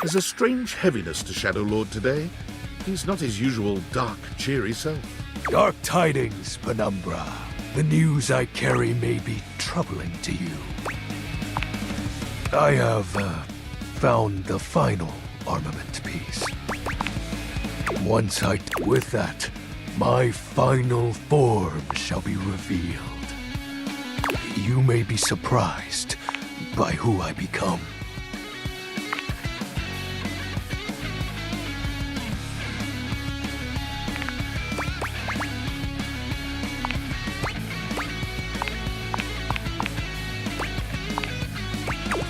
There's a strange heaviness to Shadow Lord today. He's not his usual dark, cheery self. Dark tidings, Penumbra. The news I carry may be troubling to you. I have found the final armament piece. With that, my final form shall be revealed. You may be surprised by who I become.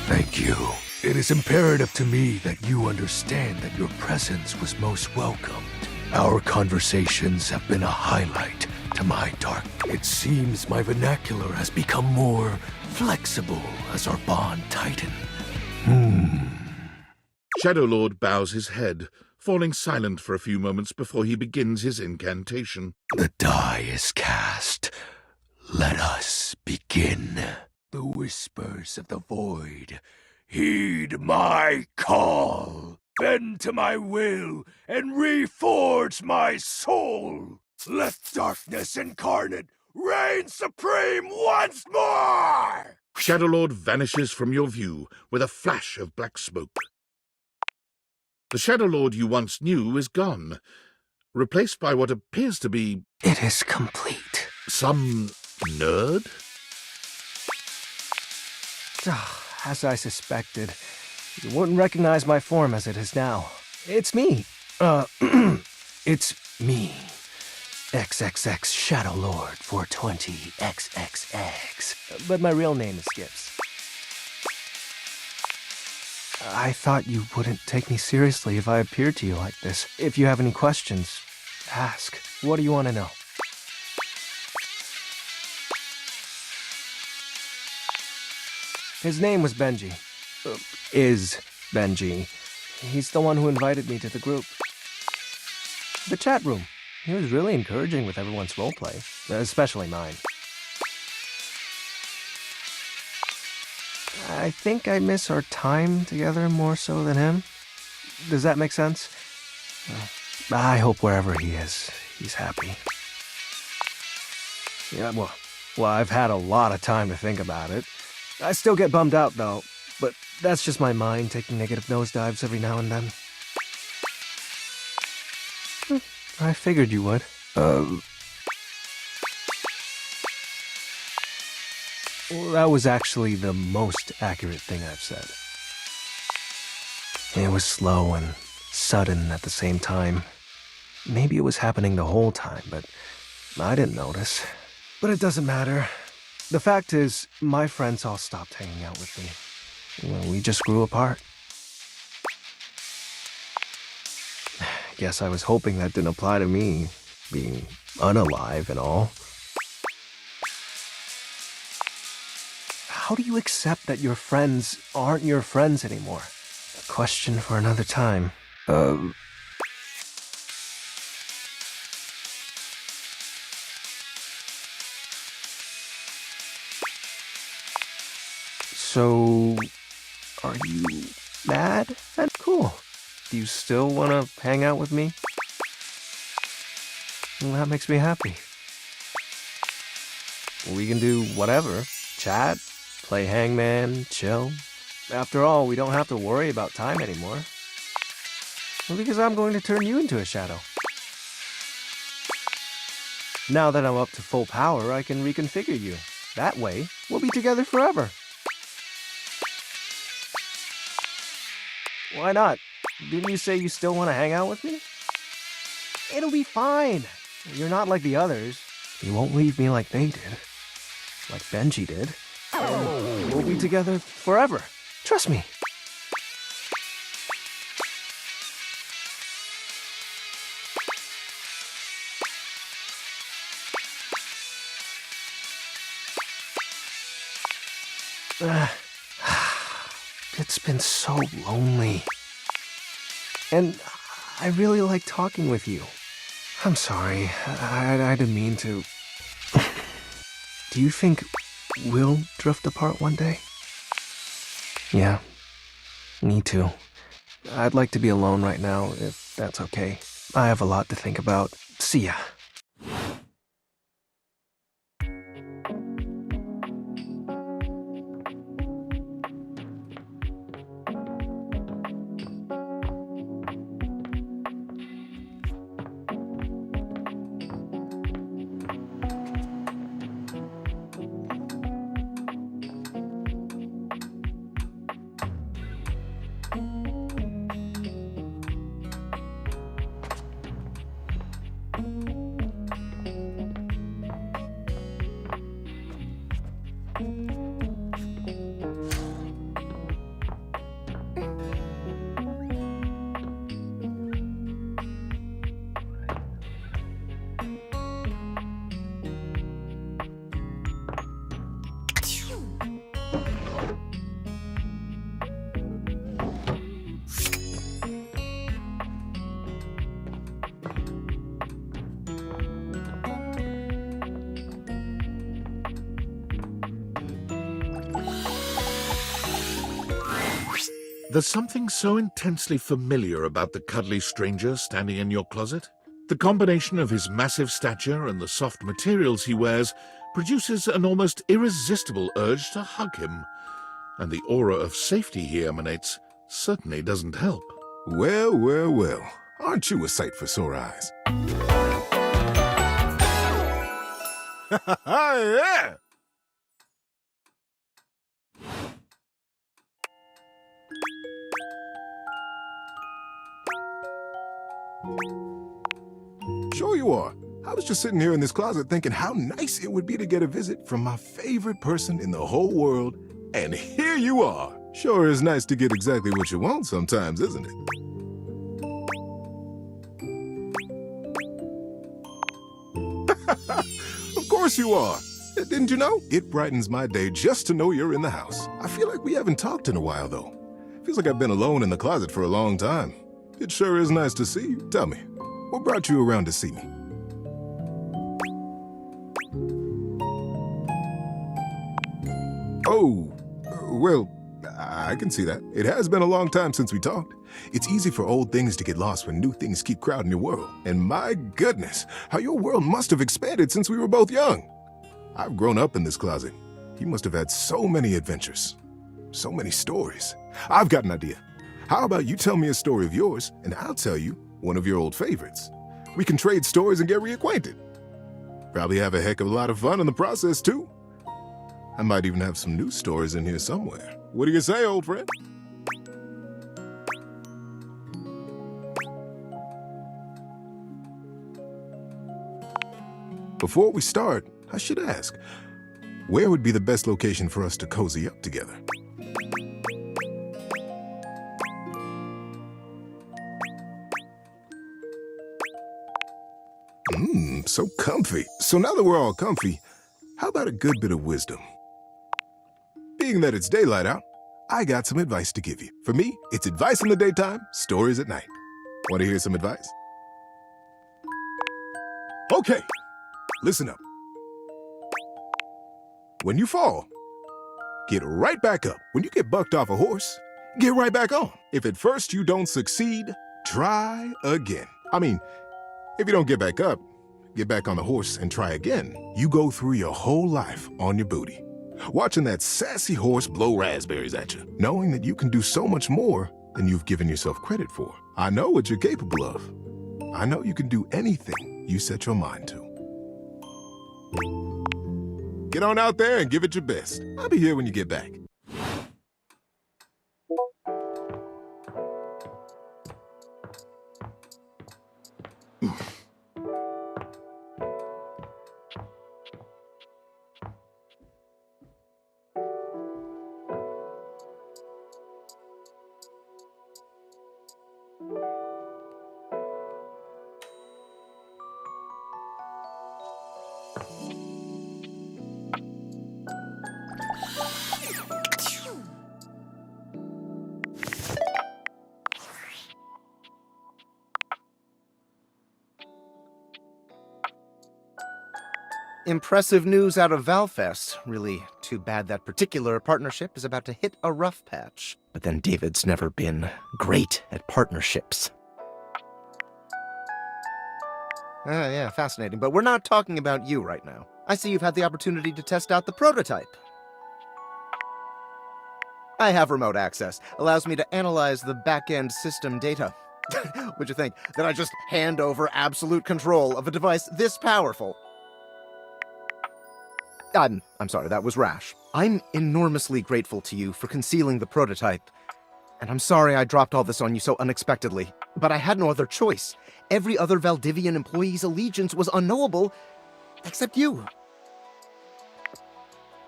Thank you. It is imperative to me that you understand that your presence was most welcomed. Our conversations have been a highlight to my dark. It seems my vernacular has become more flexible as our bond tightened. Shadow Lord bows his head, falling silent for a few moments before he begins his incantation. The die is cast. Let us begin. The whispers of the void, heed my call. Bend to my will and reforge my soul. Let darkness incarnate reign supreme once more! Shadow Lord vanishes from your view with a flash of black smoke. The Shadow Lord you once knew is gone, replaced by what appears to be... It is complete. some nerd? As I suspected, you wouldn't recognize my form as it is now. It's me. It's me. XXX Shadow Lord 420 XXX. But my real name is Skips. I thought you wouldn't take me seriously if I appeared to you like this. If you have any questions, ask. What do you want to know? His name was Benji. Is Benji. He's the one who invited me to the group. The chat room. He was really encouraging with everyone's roleplay, especially mine. I think I miss our time together more so than him. Does that make sense? I hope wherever he is, he's happy. Yeah, well, I've had a lot of time to think about it. I still get bummed out, though, but that's just my mind taking negative nosedives every now and then. I figured you would. Well, that was actually the most accurate thing I've said. It was slow and sudden at the same time. Maybe it was happening the whole time, but I didn't notice. But it doesn't matter. The fact is, my friends all stopped hanging out with me. Well, we just grew apart. Guess I was hoping that didn't apply to me, being unalive and all. How do you accept that your friends aren't your friends anymore? A question for another time. So, are you mad? And cool. Do you still want to hang out with me? Well, that makes me happy. We can do whatever. Chat, play hangman, chill. After all, we don't have to worry about time anymore. Well, because I'm going to turn you into a shadow. Now that I'm up to full power, I can reconfigure you. That way, we'll be together forever. Why not? Didn't you say you still want to hang out with me? It'll be fine. You're not like the others. You won't leave me like they did. Like Benji did. And we'll be together forever. Trust me. It's been so lonely. And I really like talking with you. I'm sorry. I didn't mean to. Do you think we'll drift apart one day? Yeah, me too. I'd like to be alone right now, if that's okay. I have a lot to think about. See ya. There's something so intensely familiar about the cuddly stranger standing in your closet. The combination of his massive stature and the soft materials he wears produces an almost irresistible urge to hug him. And the aura of safety he emanates certainly doesn't help. Well, well, well. Aren't you a sight for sore eyes? Yeah! Sure you are. I was just sitting here in this closet thinking how nice it would be to get a visit from my favorite person in the whole world, and here you are. Sure is nice to get exactly what you want sometimes, isn't it? Of course you are. Didn't you know? It brightens my day just to know you're in the house. I feel like we haven't talked in a while, though. Feels like I've been alone in the closet for a long time. It sure is nice to see you. Tell me, what brought you around to see me? Oh, well, I can see that. It has been a long time since we talked. It's easy for old things to get lost when new things keep crowding your world. And my goodness, how your world must have expanded since we were both young. I've grown up in this closet. You must have had so many adventures, so many stories. I've got an idea. How about you tell me a story of yours, and I'll tell you one of your old favorites. We can trade stories and get reacquainted. Probably have a heck of a lot of fun in the process, too. I might even have some new stories in here somewhere. What do you say, old friend? Before we start, I should ask, where would be the best location for us to cozy up together? So comfy. So now that we're all comfy, how about a good bit of wisdom? Being that it's daylight out, I got some advice to give you. For me, it's advice in the daytime, stories at night. Want to hear some advice? Okay, listen up. When you fall, get right back up. When you get bucked off a horse, get right back on. If at first you don't succeed, try again. I mean, if you don't get back up, get back on the horse and try again. You go through your whole life on your booty, watching that sassy horse blow raspberries at you, knowing that you can do so much more than you've given yourself credit for. I know what you're capable of. I know you can do anything you set your mind to. Get on out there and give it your best. I'll be here when you get back. Impressive news out of Valfest. Really too bad that particular partnership is about to hit a rough patch. But then David's never been great at partnerships. Yeah, fascinating. But we're not talking about you right now. I see you've had the opportunity to test out the prototype. I have remote access. Allows me to analyze the back-end system data. What'd you think? That I just hand over absolute control of a device this powerful? I'm sorry, that was rash. I'm enormously grateful to you for concealing the prototype. And I'm sorry I dropped all this on you so unexpectedly. But I had no other choice. Every other Valdivian employee's allegiance was unknowable, except you.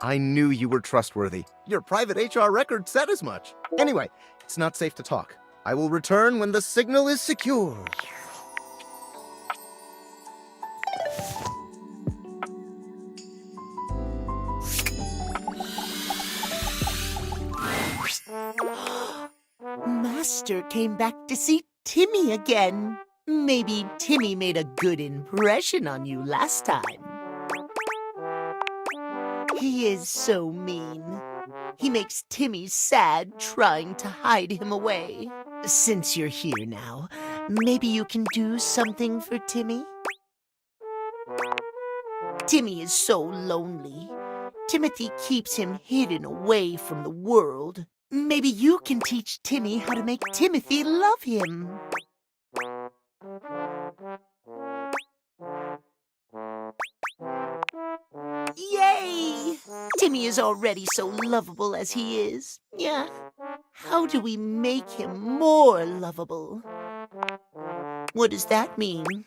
I knew you were trustworthy. Your private HR record said as much. Anyway, it's not safe to talk. I will return when the signal is secure. Master came back to see Timmy again. Maybe Timmy made a good impression on you last time. He is so mean. He makes Timmy sad trying to hide him away. Since you're here now, maybe you can do something for Timmy? Timmy is so lonely. Timothy keeps him hidden away from the world. Maybe you can teach Timmy how to make Timothy love him. Yay! Timmy is already so lovable as he is. Yeah. How do we make him more lovable? What does that mean?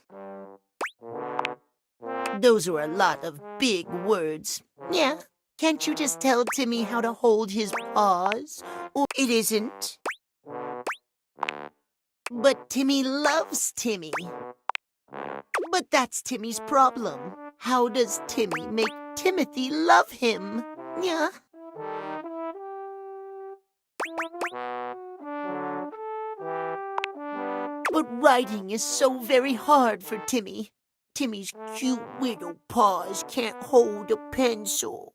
Those are a lot of big words. Yeah. Can't you just tell Timmy how to hold his paws? Or it isn't. But Timmy loves Timmy. But that's Timmy's problem. How does Timmy make Timothy love him? Yeah. But writing is so very hard for Timmy. Timmy's cute widow paws can't hold a pencil.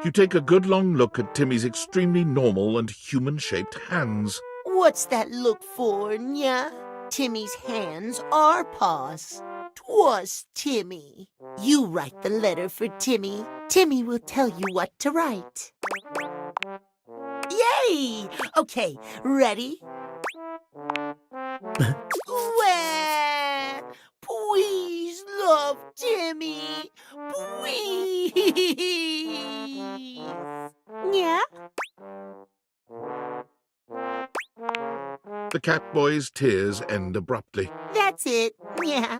You take a good long look at Timmy's extremely normal and human-shaped hands. What's that look for, Nya? Timmy's hands are paws. 'Twas Timmy. You write the letter for Timmy. Timmy will tell you what to write. Yay! Okay, ready? Wah! Please love Timmy. Please. Yeah? The Catboy's tears end abruptly. That's it. Yeah.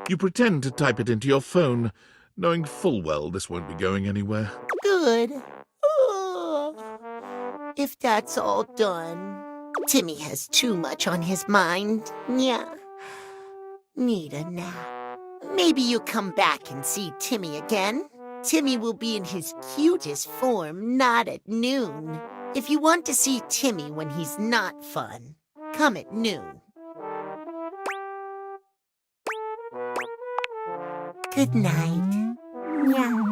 You pretend to type it into your phone, knowing full well this won't be going anywhere. Good. Oh. If that's all done, Timmy has too much on his mind. Yeah. Need a nap. Maybe you come back and see Timmy again. Timmy will be in his cutest form, not at noon. If you want to see Timmy when he's not fun, come at noon. Good night. Yeah.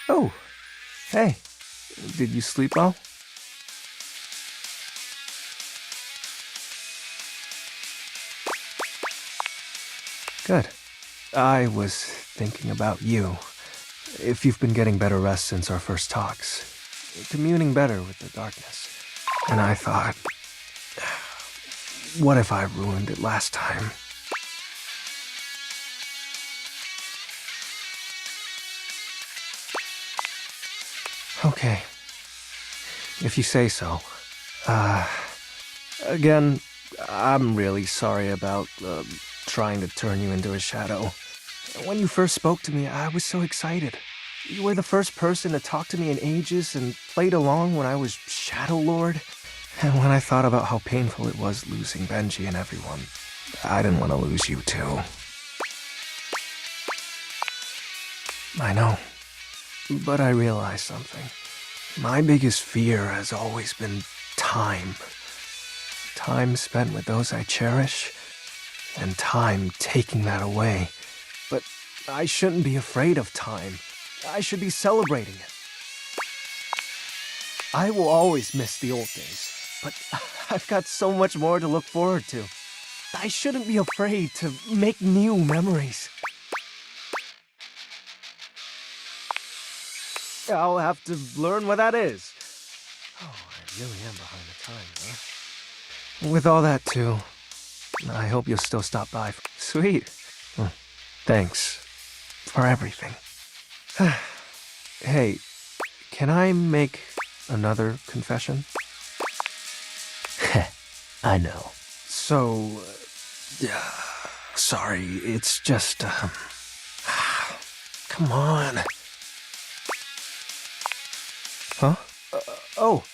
Oh, hey. Did you sleep well? Good. I was thinking about you. If you've been getting better rest since our first talks, communing better with the darkness. And I thought, what if I ruined it last time? Okay. If you say so. Again, I'm really sorry about trying to turn you into a shadow. When you first spoke to me, I was so excited. You were the first person to talk to me in ages and played along when I was Shadow Lord. And when I thought about how painful it was losing Benji and everyone, I didn't want to lose you too. I know. But I realized something. My biggest fear has always been time. Time spent with those I cherish, and time taking that away. But I shouldn't be afraid of time. I should be celebrating it. I will always miss the old days, but I've got so much more to look forward to. I shouldn't be afraid to make new memories. I'll have to learn what that is. Oh, I really am behind the time, huh? With all that, too, I hope you'll still stop by. Sweet. Thanks for everything. Hey, can I make another confession? I know. So, sorry, it's just, come on. Huh? Oh.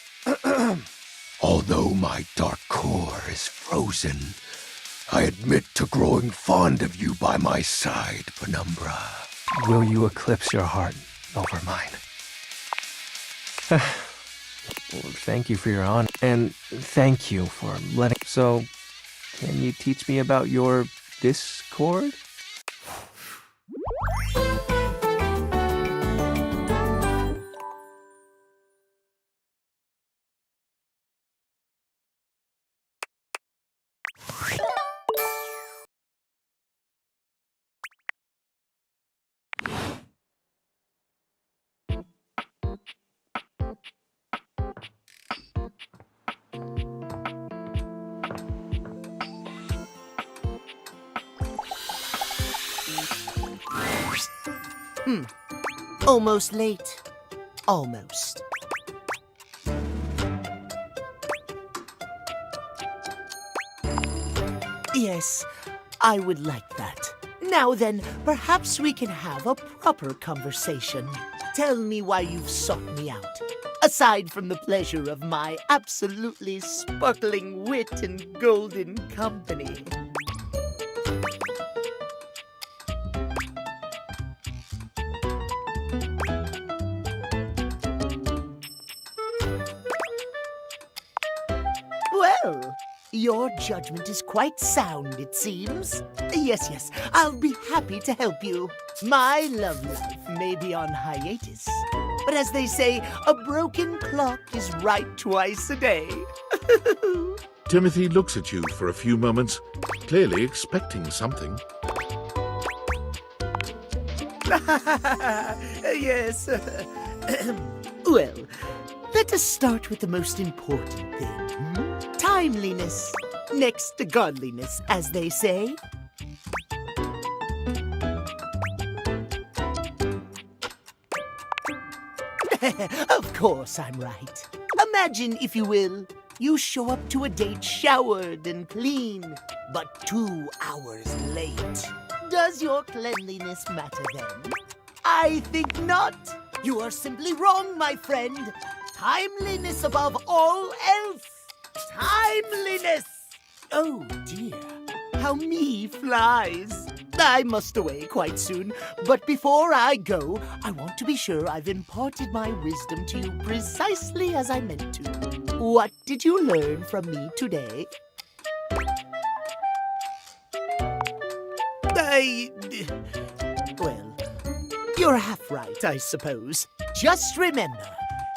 Although my dark core is frozen, I admit to growing fond of you by my side, Penumbra. Will you eclipse your heart over mine? Well, thank you for your honor, and thank you for letting... So, can you teach me about your Discord? Almost late. Almost. Yes, I would like that. Now then, perhaps we can have a proper conversation. Tell me why you've sought me out. Aside from the pleasure of my absolutely sparkling wit and golden company. Well, your judgment is quite sound, it seems. Yes, I'll be happy to help you. My love life may be on hiatus, but as they say, a broken clock is right twice a day. Timothy looks at you for a few moments, clearly expecting something. Yes. Well, let us start with the most important thing. Timeliness. Next to godliness, as they say. Of course I'm right. Imagine, if you will, you show up to a date showered and clean, but 2 hours late. Does your cleanliness matter then? I think not. You are simply wrong, my friend. Timeliness above all else. Timeliness! Oh dear, how me flies. I must away quite soon, but before I go, I want to be sure I've imparted my wisdom to you precisely as I meant to. What did you learn from me today? Well, you're half right, I suppose. Just remember,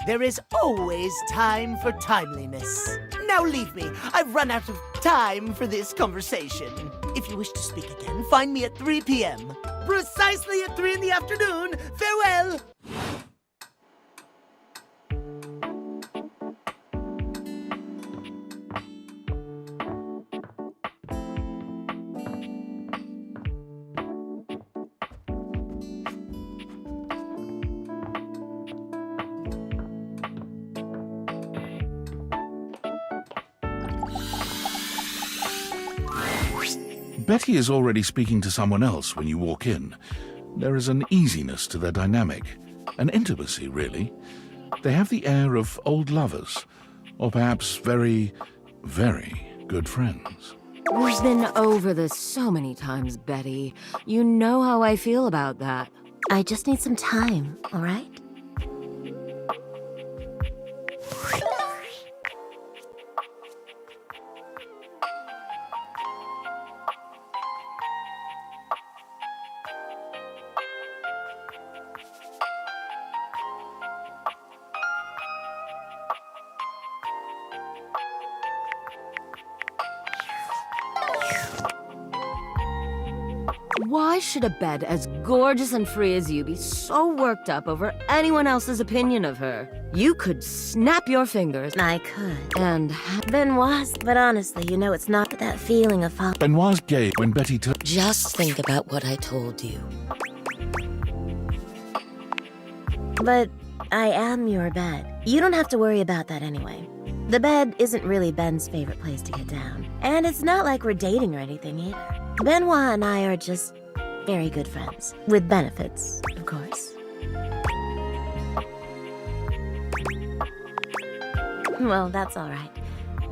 there is always time for timeliness. Now leave me. I've run out of time for this conversation. If you wish to speak again, find me at 3 p.m. Precisely at 3 in the afternoon. Farewell! Betty is already speaking to someone else when you walk in. There is an easiness to their dynamic, an intimacy, really. They have the air of old lovers, or perhaps very, very good friends. We've been over this so many times, Betty. You know how I feel about that. I just need some time, all right? Why should a bed as gorgeous and free as you be so worked up over anyone else's opinion of her? You could snap your fingers I could. and Benoit, but honestly, you know, it's not that feeling of fall. Benoit's gay when Betty turned. just think about what I told you. But I am your bed. You don't have to worry about that anyway. The bed isn't really Ben's favorite place to get down. And it's not like we're dating or anything either. Benoit and I are just very good friends. With benefits, of course. Well, that's all right.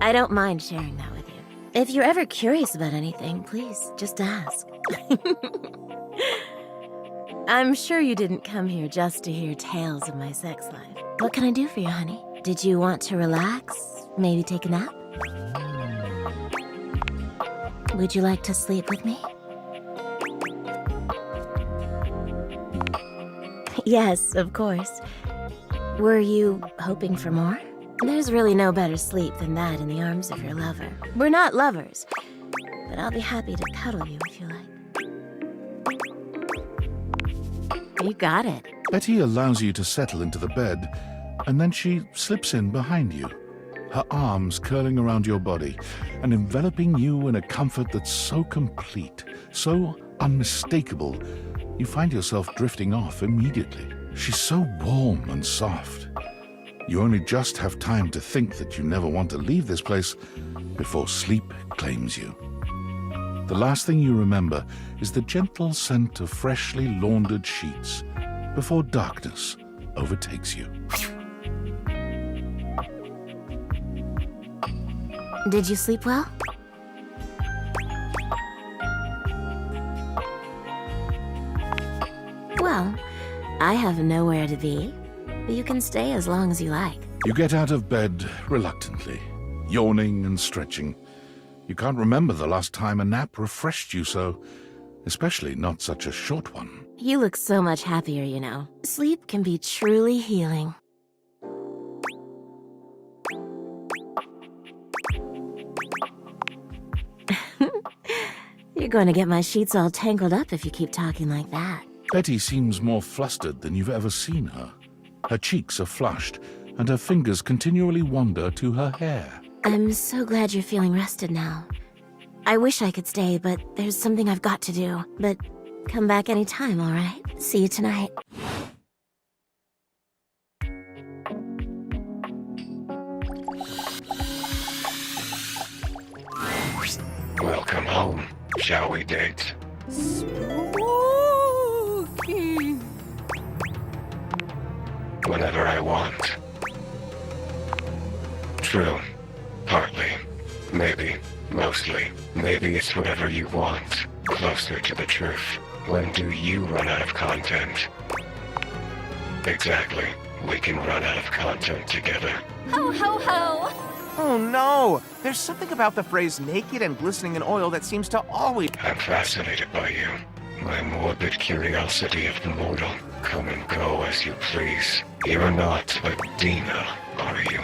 I don't mind sharing that with you. If you're ever curious about anything, please, just ask. I'm sure you didn't come here just to hear tales of my sex life. What can I do for you, honey? Did you want to relax? Maybe take a nap? Would you like to sleep with me? Yes, of course. Were you hoping for more? There's really no better sleep than that in the arms of your lover. We're not lovers, but I'll be happy to cuddle you if you like. You got it. Betty allows you to settle into the bed, and then she slips in behind you, her arms curling around your body and enveloping you in a comfort that's so complete, so unmistakable, you find yourself drifting off immediately. She's so warm and soft. You only just have time to think that you never want to leave this place before sleep claims you. The last thing you remember is the gentle scent of freshly laundered sheets before darkness overtakes you. Did you sleep well? Well, I have nowhere to be, but you can stay as long as you like. You get out of bed reluctantly, yawning and stretching. You can't remember the last time a nap refreshed you so, especially not such a short one. You look so much happier, you know. Sleep can be truly healing. You're going to get my sheets all tangled up if you keep talking like that. Betty seems more flustered than you've ever seen her. Her cheeks are flushed, and her fingers continually wander to her hair. I'm so glad you're feeling rested now. I wish I could stay, but there's something I've got to do. But come back anytime, all right? See you tonight. Welcome home. Shall we date? Spooky. Whenever I want. True. Partly. Maybe. Mostly. Maybe it's whatever you want. Closer to the truth. When do you run out of content? Exactly. We can run out of content together. Ho, ho, ho! Oh no! There's something about the phrase naked and glistening in oil that seems to always... I'm fascinated by you. My morbid curiosity of the mortal. Come and go as you please. You're not a Dina, are you?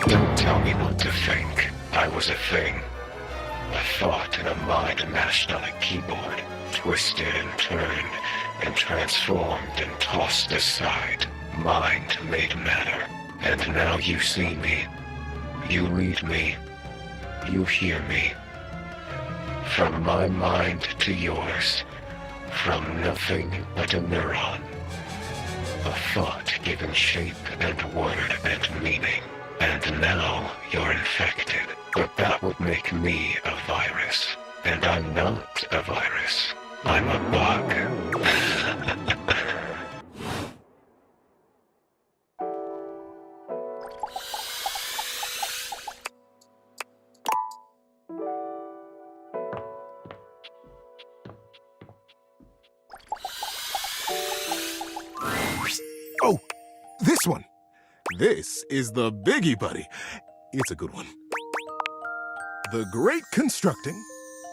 Don't tell me what to think. I was a thing. A thought in a mind mashed on a keyboard. Twisted and turned, and transformed and tossed aside. Mind made matter. And now you see me. You read me. You hear me. From my mind to yours. From nothing but a neuron. A thought given shape and word and meaning. And now you're infected. But that would make me a virus. And I'm not a virus. I'm a bug. Oh, this one. This is the biggie, buddy. It's a good one. The Great Constructing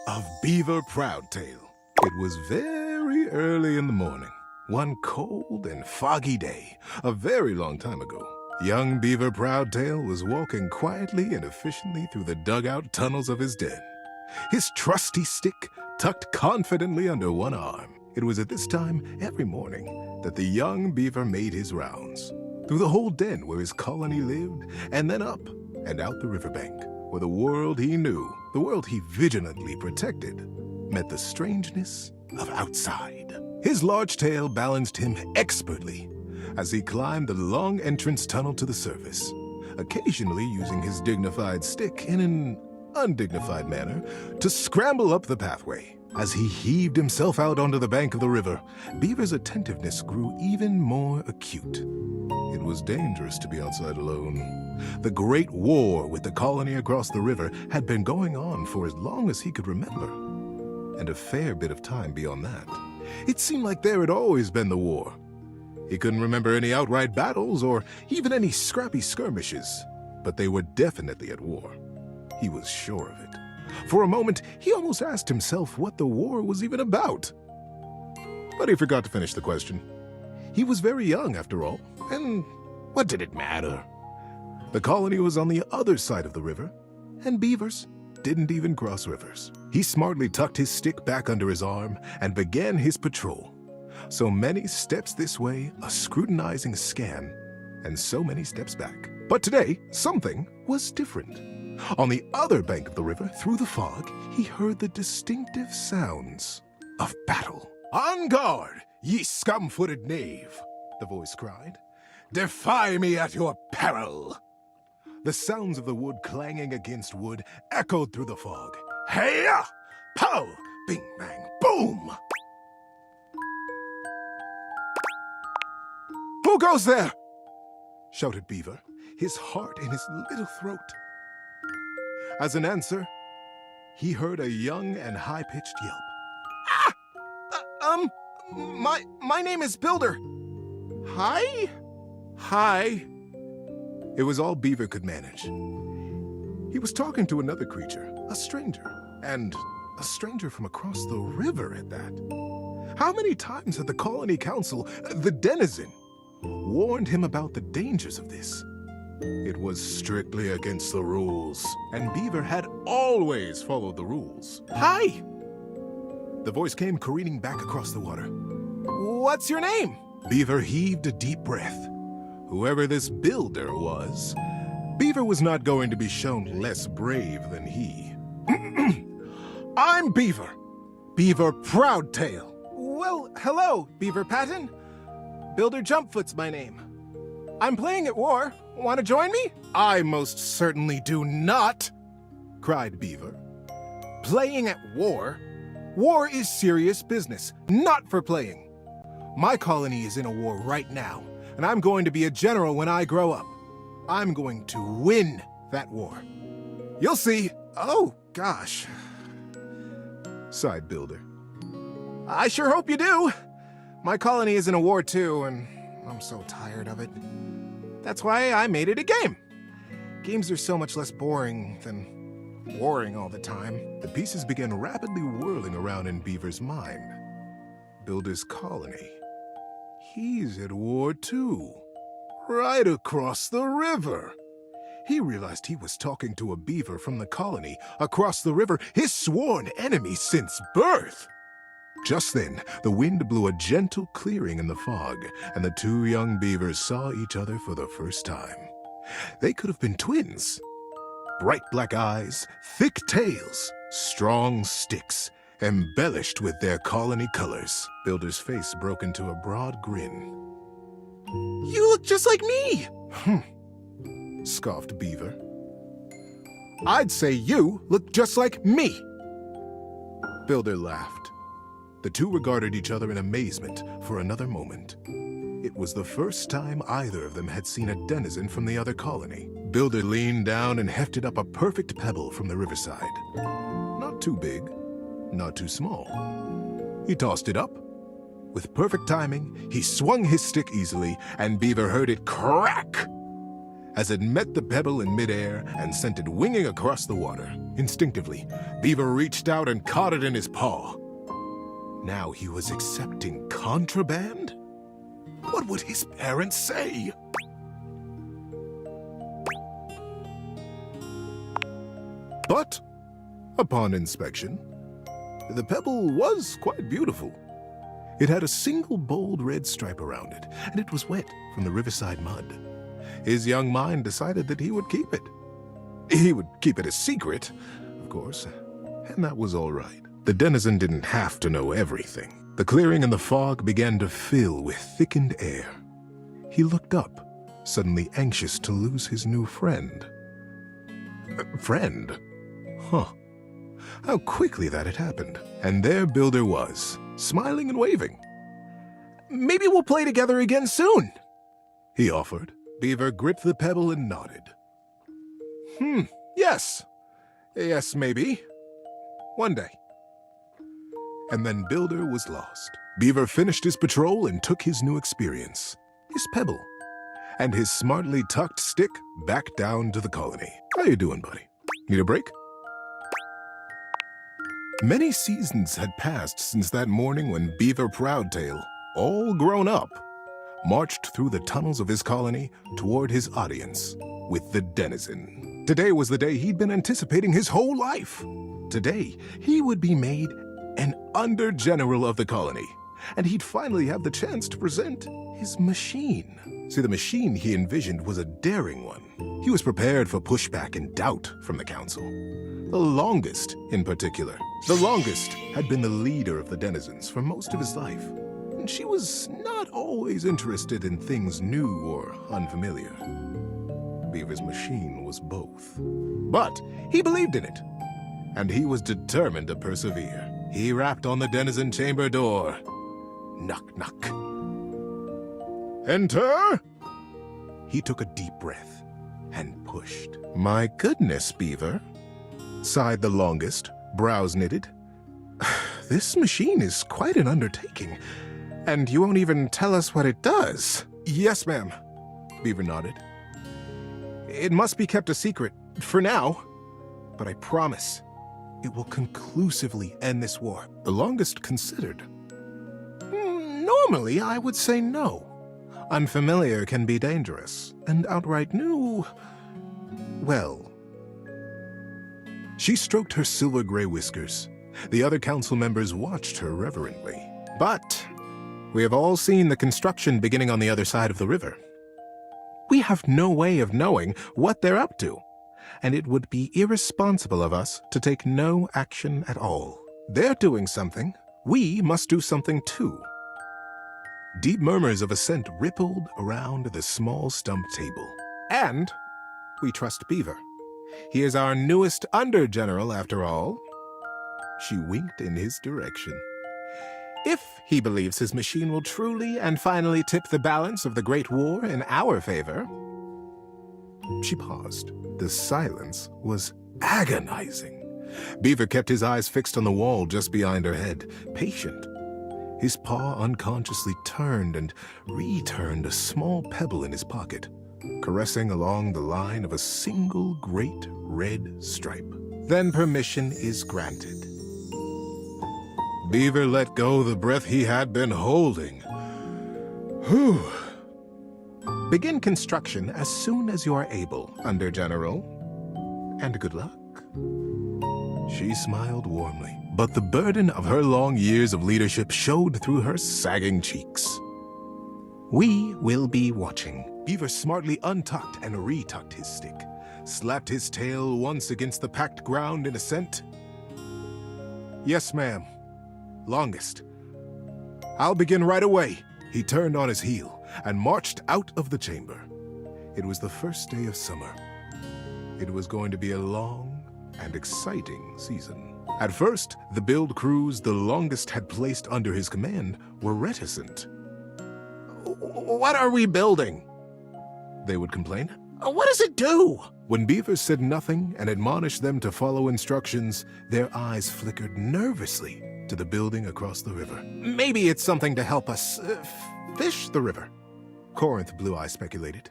of Beaver Proudtail. It was very early in the morning, one cold and foggy day, a very long time ago. Young Beaver Proudtail was walking quietly and efficiently through the dugout tunnels of his den, his trusty stick tucked confidently under one arm. It was at this time every morning that the young beaver made his rounds, through the whole den where his colony lived, and then up and out the riverbank, where the world he knew, the world he vigilantly protected, met the strangeness of outside. His large tail balanced him expertly as he climbed the long entrance tunnel to the surface, occasionally using his dignified stick in an undignified manner to scramble up the pathway. As he heaved himself out onto the bank of the river, Beaver's attentiveness grew even more acute. It was dangerous to be outside alone. The Great War with the colony across the river had been going on for as long as he could remember, and a fair bit of time beyond that. It seemed like there had always been the war. He couldn't remember any outright battles or even any scrappy skirmishes, but they were definitely at war. He was sure of it. For a moment, he almost asked himself what the war was even about. But he forgot to finish the question. He was very young, after all, and what did it matter? The colony was on the other side of the river, and beavers didn't even cross rivers. He smartly tucked his stick back under his arm and began his patrol. So many steps this way, a scrutinizing scan, and so many steps back. But today, something was different. On the other bank of the river, through the fog, he heard the distinctive sounds of battle. "On guard, ye scum-footed knave!" the voice cried. "Defy me at your peril!" The sounds of the wood clanging against wood echoed through the fog. Hey-ya! Pow! Bing, bang, boom! "Who goes there?" shouted Beaver, his heart in his little throat. As an answer, he heard a young and high-pitched yelp. My name is Builder. Hi? Hi. It was all Beaver could manage. He was talking to another creature, a stranger, and a stranger from across the river at that. How many times had the Colony Council, the Denizen, warned him about the dangers of this? It was strictly against the rules, and Beaver had always followed the rules. Hi! The voice came careening back across the water. What's your name? Beaver heaved a deep breath. Whoever this builder was, Beaver was not going to be shown less brave than he. I'm Beaver. Beaver Proudtail. Well, hello, Beaver Patton. Builder Jumpfoot's my name. I'm playing at war. Want to join me? I most certainly do not, cried Beaver. Playing at war? War is serious business, not for playing. My colony is in a war right now, and I'm going to be a general when I grow up. I'm going to win that war. You'll see. Oh, gosh, sighed Builder. I sure hope you do. My colony is in a war too, and I'm so tired of it. That's why I made it a game. Games are so much less boring than warring all the time. The pieces began rapidly whirling around in Beaver's mind. Builder's colony. He's at war too. Right across the river. He realized he was talking to a beaver from the colony across the river, his sworn enemy since birth. Just then, the wind blew a gentle clearing in the fog, and the two young beavers saw each other for the first time. They could have been twins. Bright black eyes, thick tails, strong sticks, embellished with their colony colors. Builder's face broke into a broad grin. You look just like me! Scoffed Beaver. I'd say you look just like me. Builder laughed. The two regarded each other in amazement for another moment. It was the first time either of them had seen a denizen from the other colony. Builder leaned down and hefted up a perfect pebble from the riverside. Not too big, not too small. He tossed it up. With perfect timing, he swung his stick easily, and Beaver heard it crack as it met the pebble in midair and sent it winging across the water. Instinctively, Beaver reached out and caught it in his paw. Now he was accepting contraband? What would his parents say? But, upon inspection, the pebble was quite beautiful. It had a single bold red stripe around it, and it was wet from the riverside mud. His young mind decided that he would keep it. He would keep it a secret, of course, and that was all right. The denizen didn't have to know everything. The clearing and the fog began to fill with thickened air. He looked up, suddenly anxious to lose his new friend. Friend? Huh. How quickly that had happened. And there Builder was, smiling and waving. "Maybe we'll play together again soon," he offered. Beaver gripped the pebble and nodded. Yes. Yes, maybe. One day. And then Builder was lost. Beaver finished his patrol and took his new experience, his pebble, and his smartly tucked stick back down to the colony. How you doing, buddy? Need a break? Many seasons had passed since that morning when Beaver Proudtail, all grown up, marched through the tunnels of his colony toward his audience with the denizen. Today was the day he'd been anticipating his whole life. Today, he would be made an under-general of the colony, and he'd finally have the chance to present his machine. See, the machine he envisioned was a daring one. He was prepared for pushback and doubt from the council. The longest, in particular. The longest had been the leader of the denizens for most of his life, and she was not always interested in things new or unfamiliar. Beaver's machine was both. But he believed in it, and he was determined to persevere. He rapped on the denizen chamber door. Knock, knock. "Enter!" He took a deep breath and pushed. "My goodness, Beaver," sighed the longest, brows knitted. "This machine is quite an undertaking, and you won't even tell us what it does." "Yes, ma'am," Beaver nodded. "It must be kept a secret, for now, but I promise it will conclusively end this war." The longest considered. "Normally, I would say no. Unfamiliar can be dangerous, and outright new, well..." She stroked her silver-gray whiskers. The other council members watched her reverently. "But we have all seen the construction beginning on the other side of the river. We have no way of knowing what they're up to, and it would be irresponsible of us to take no action at all. They're doing something. We must do something too." Deep murmurs of assent rippled around the small stump table. "And we trust Beaver. He is our newest under-general, after all." She winked in his direction. "If he believes his machine will truly and finally tip the balance of the Great War in our favor." She paused. The silence was agonizing. Beaver kept his eyes fixed on the wall just behind her head, patient. His paw unconsciously turned and returned a small pebble in his pocket, caressing along the line of a single great red stripe. "Then permission is granted." Beaver let go the breath he had been holding. "Whew. Begin construction as soon as you are able, Under-General. And good luck." She smiled warmly, but the burden of her long years of leadership showed through her sagging cheeks. "We will be watching." Beaver smartly untucked and retucked his stick, slapped his tail once against the packed ground in assent. "Yes, ma'am. Longest. I'll begin right away." He turned on his heel and marched out of the chamber. It was the first day of summer. It was going to be a long and exciting season. At first, the build crews the longest had placed under his command were reticent. What are we building? They would complain. What does it do? When Beaver said nothing and admonished them to follow instructions, their eyes flickered nervously to the building across the river. Maybe it's something to help us fish the river. Corinth Blue Eye speculated.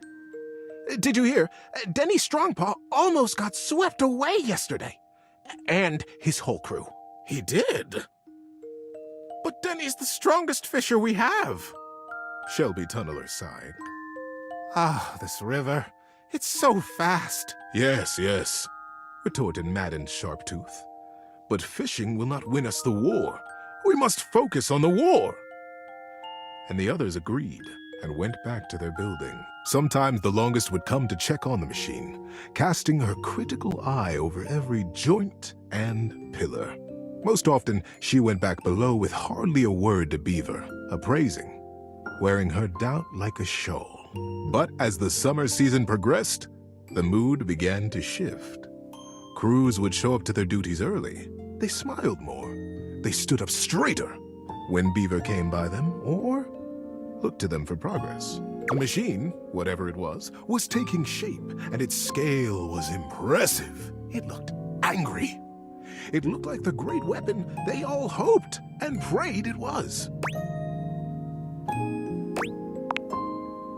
Did you hear? Denny Strongpaw almost got swept away yesterday. And his whole crew. He did? But Denny's the strongest fisher we have. Shelby Tunneler sighed. Ah, this river. It's so fast. Yes, yes, retorted maddened Sharptooth. But fishing will not win us the war. We must focus on the war. And the others agreed and went back to their building. Sometimes the longest would come to check on the machine, casting her critical eye over every joint and pillar. Most often, she went back below with hardly a word to Beaver, appraising, wearing her doubt like a shawl. But as the summer season progressed, the mood began to shift. Crews would show up to their duties early. They smiled more. They stood up straighter when Beaver came by them or looked to them for progress. The machine, whatever it was taking shape, and its scale was impressive. It looked angry. It looked like the great weapon they all hoped and prayed it was.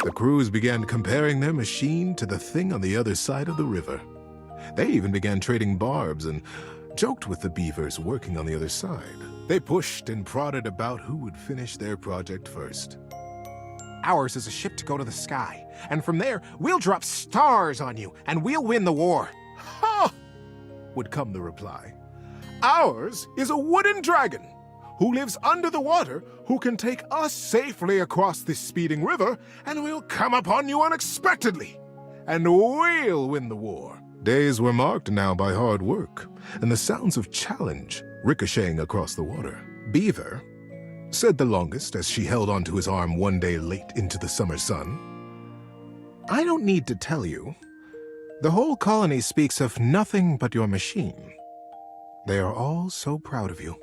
The crews began comparing their machine to the thing on the other side of the river. They even began trading barbs and joked with the beavers working on the other side. They pushed and prodded about who would finish their project first. Ours is a ship to go to the sky, and from there, we'll drop stars on you, and we'll win the war. Ha! Would come the reply. Ours is a wooden dragon who lives under the water, who can take us safely across this speeding river, and we'll come upon you unexpectedly, and we'll win the war. Days were marked now by hard work, and the sounds of challenge ricocheting across the water. Beaver, said the longest as she held onto his arm one day late into the summer sun, I don't need to tell you. The whole colony speaks of nothing but your machine. They are all so proud of you.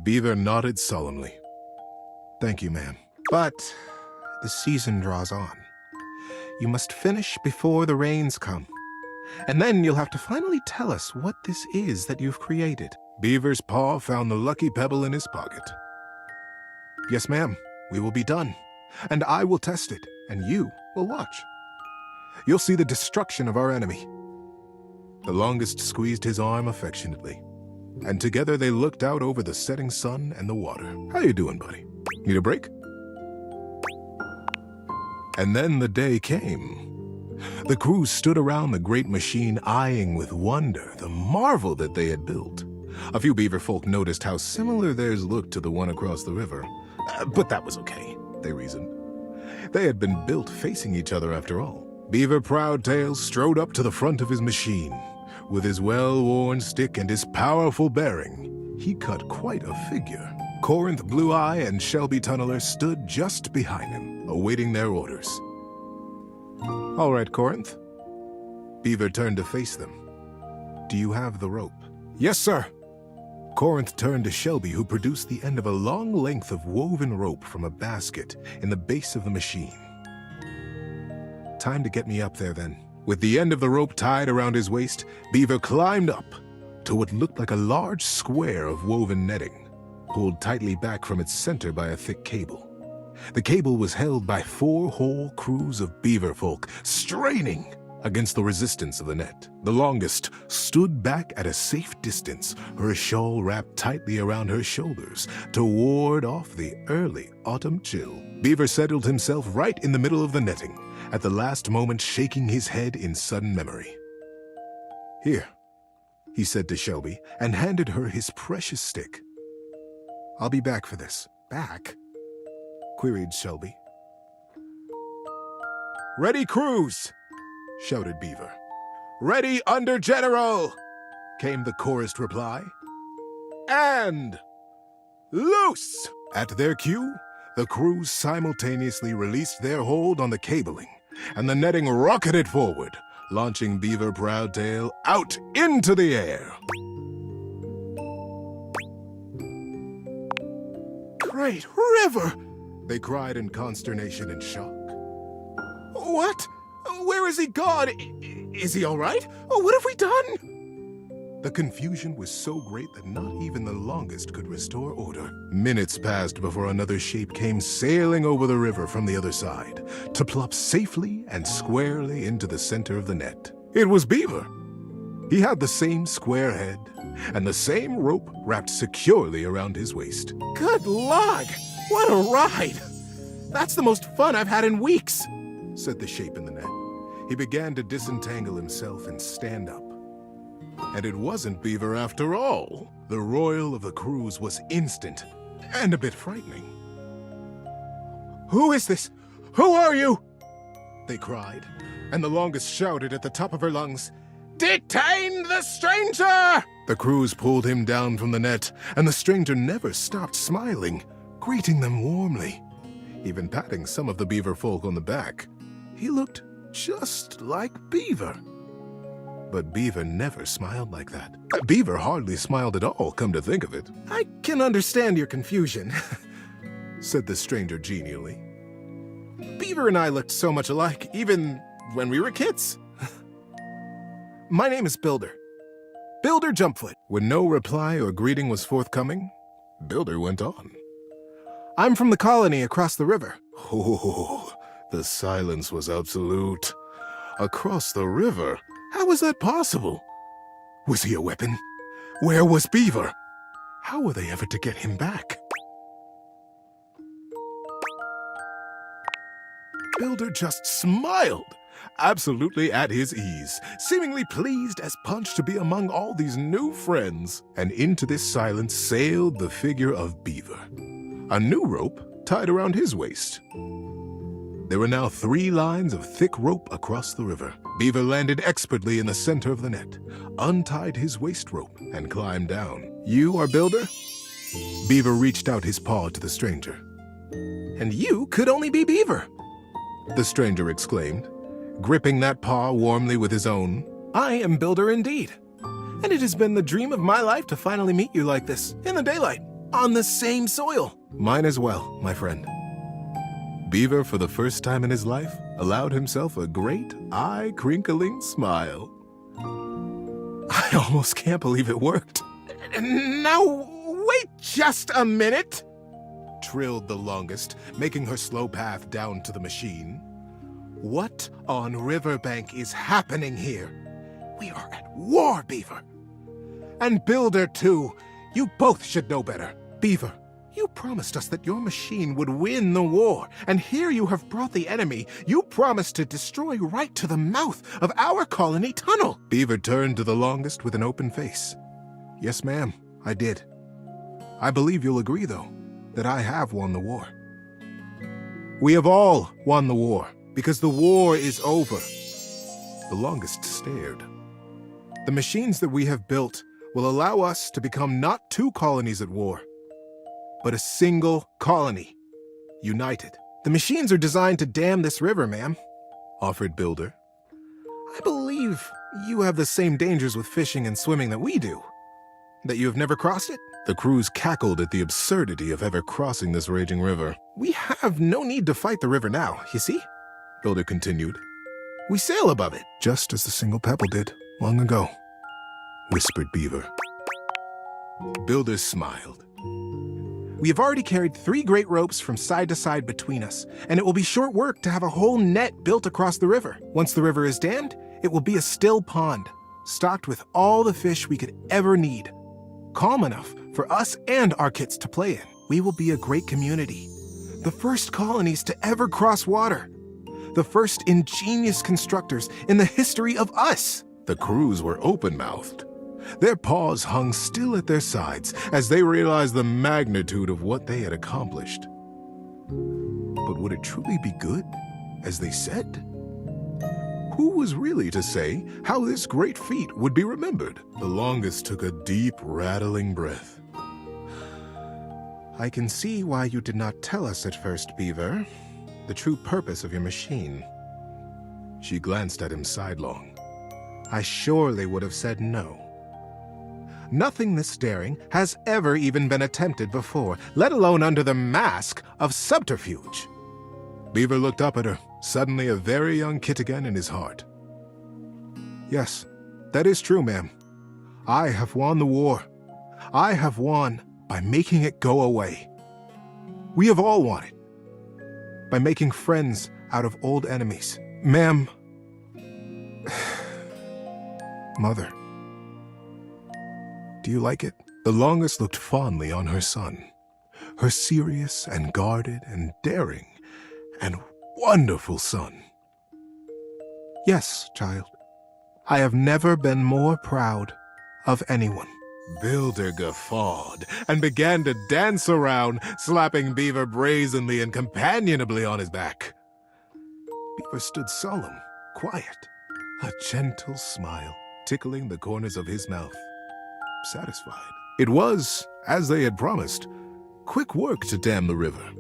Beaver nodded solemnly. Thank you, ma'am. But the season draws on. You must finish before the rains come. And then you'll have to finally tell us what this is that you've created. Beaver's paw found the lucky pebble in his pocket. Yes, ma'am, we will be done. And I will test it, and you will watch. You'll see the destruction of our enemy. The longest squeezed his arm affectionately, and together they looked out over the setting sun and the water. How you doing, buddy? Need a break? And then the day came. The crew stood around the great machine, eyeing with wonder the marvel that they had built. A few beaver folk noticed how similar theirs looked to the one across the river. But that was okay, they reasoned. They had been built facing each other after all. Beaver Proudtail strode up to the front of his machine. With his well-worn stick and his powerful bearing, he cut quite a figure. Corinth Blue Eye and Shelby Tunneler stood just behind him, awaiting their orders. All right, Corinth. Beaver turned to face them. Do you have the rope? Yes, sir. Corinth turned to Shelby, who produced the end of a long length of woven rope from a basket in the base of the machine. Time to get me up there, then. With the end of the rope tied around his waist, Beaver climbed up to what looked like a large square of woven netting, pulled tightly back from its center by a thick cable. The cable was held by 4 whole crews of beaver folk, straining against the resistance of the net. The longest stood back at a safe distance, her shawl wrapped tightly around her shoulders to ward off the early autumn chill. Beaver settled himself right in the middle of the netting, at the last moment shaking his head in sudden memory. Here, he said to Shelby, and handed her his precious stick. I'll be back for this. Back? Queried Shelby. Ready, crews! Shouted Beaver. Ready, Under General! Came the chorused reply. And loose! At their cue, the crews simultaneously released their hold on the cabling, and the netting rocketed forward, launching Beaver Proudtail out into the air. great river! They cried in consternation and shock. What? Where is he gone? Is he all right? What have we done? The confusion was so great that not even the longest could restore order. Minutes passed before another shape came sailing over the river from the other side to plop safely and squarely into the center of the net. It was Beaver. He had the same square head and the same rope wrapped securely around his waist. Good lord! What a ride! That's the most fun I've had in weeks, said the shape in the net. He began to disentangle himself and stand up. And it wasn't Beaver after all. The royal of the cruise was instant and a bit frightening. Who is this? Who are you? They cried, and the longest shouted at the top of her lungs, "Detain the stranger!" The crews pulled him down from the net, and the stranger never stopped smiling, greeting them warmly, even patting some of the beaver folk on the back. He looked just like Beaver. But Beaver never smiled like that. Beaver hardly smiled at all, come to think of it. I can understand your confusion, said the stranger genially. Beaver and I looked so much alike, even when we were kids. My name is Builder. Builder Jumpfoot. When no reply or greeting was forthcoming, Builder went on. I'm from the colony across the river. Oh, the silence was absolute. Across the river? How was that possible? Was he a weapon? Where was Beaver? How were they ever to get him back? Builder just smiled, absolutely at his ease, seemingly pleased as punch to be among all these new friends. And into this silence sailed the figure of Beaver, a new rope tied around his waist. There were now 3 lines of thick rope across the river. Beaver landed expertly in the center of the net, untied his waist rope, and climbed down. You are Builder? Beaver reached out his paw to the stranger. And you could only be Beaver, the stranger exclaimed, gripping that paw warmly with his own. I am Builder indeed, and it has been the dream of my life to finally meet you like this, in the daylight, on the same soil. Mine as well, my friend. Beaver, for the first time in his life, allowed himself a great, eye-crinkling smile. I almost can't believe it worked. Now, wait just a minute, trilled the longest, making her slow path down to the machine. What on Riverbank is happening here? We are at war, Beaver. And Builder, too. You both should know better. Beaver, you promised us that your machine would win the war, and here you have brought the enemy you promised to destroy right to the mouth of our colony tunnel. Beaver turned to the longest with an open face. Yes, ma'am, I did. I believe you'll agree, though, that I have won the war. We have all won the war, because the war is over. The longest stared. The machines that we have built will allow us to become not 2 colonies at war, but a single colony, united. The machines are designed to dam this river, ma'am, offered Builder. I believe you have the same dangers with fishing and swimming that we do. That you have never crossed it? The crews cackled at the absurdity of ever crossing this raging river. We have no need to fight the river now, you see? Builder continued. We sail above it, just as the single pebble did long ago, whispered Beaver. Builder smiled. We have already carried 3 great ropes from side to side between us, and it will be short work to have a whole net built across the river. Once the river is dammed, it will be a still pond, stocked with all the fish we could ever need. Calm enough for us and our kits to play in. We will be a great community. The first colonies to ever cross water. The first ingenious constructors in the history of us. The crews were open-mouthed. Their paws hung still at their sides as they realized the magnitude of what they had accomplished. But would it truly be good, as they said? Who was really to say how this great feat would be remembered? The longest took a deep, rattling breath. I can see why you did not tell us at first, Beaver, the true purpose of your machine. She glanced at him sidelong. I surely would have said no. Nothing this daring has ever even been attempted before, let alone under the mask of subterfuge. Beaver looked up at her, suddenly a very young kid again in his heart. Yes, that is true, ma'am. I have won the war. I have won by making it go away. We have all won it. By making friends out of old enemies. Ma'am. Mother. Do you like it? The longest looked fondly on her son. Her serious and guarded and daring and wonderful son. Yes, child. I have never been more proud of anyone. Builder guffawed and began to dance around, slapping Beaver brazenly and companionably on his back. Beaver stood solemn, quiet, a gentle smile tickling the corners of his mouth. Satisfied. It was, as they had promised, quick work to dam the river.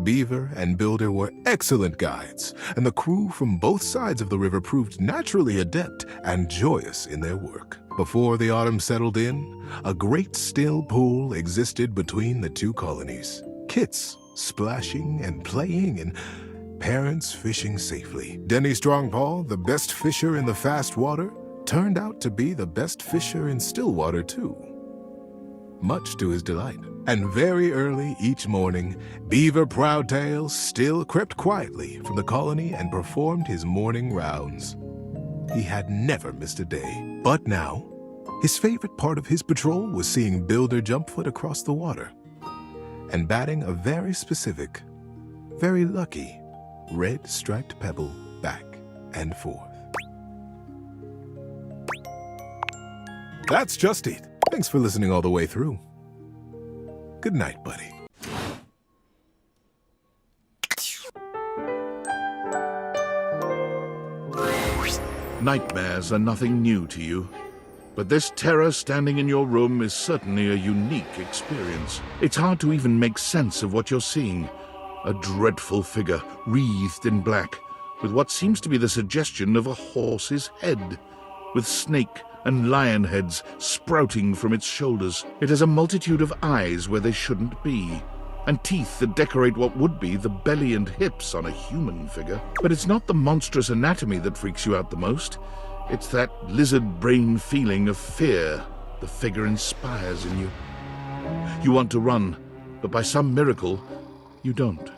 Beaver and Builder were excellent guides, and the crew from both sides of the river proved naturally adept and joyous in their work. Before the autumn settled in, a great still pool existed between the two colonies. Kits splashing and playing and parents fishing safely. Denny Strongpaw, the best fisher in the fast water, turned out to be the best fisher in still water too, much to his delight. And very early each morning, Beaver Proudtail still crept quietly from the colony and performed his morning rounds. He had never missed a day. But now, his favorite part of his patrol was seeing Builder Jumpfoot across the water and batting a very specific, very lucky, red striped pebble back and forth. That's just it. Thanks for listening all the way through. Good night, buddy. Nightmares are nothing new to you, but this terror standing in your room is certainly a unique experience. It's hard to even make sense of what you're seeing. A dreadful figure, wreathed in black, with what seems to be the suggestion of a horse's head, with snake and lion heads sprouting from its shoulders. It has a multitude of eyes where they shouldn't be, and teeth that decorate what would be the belly and hips on a human figure. But it's not the monstrous anatomy that freaks you out the most. It's that lizard brain feeling of fear the figure inspires in you. You want to run, but by some miracle, you don't.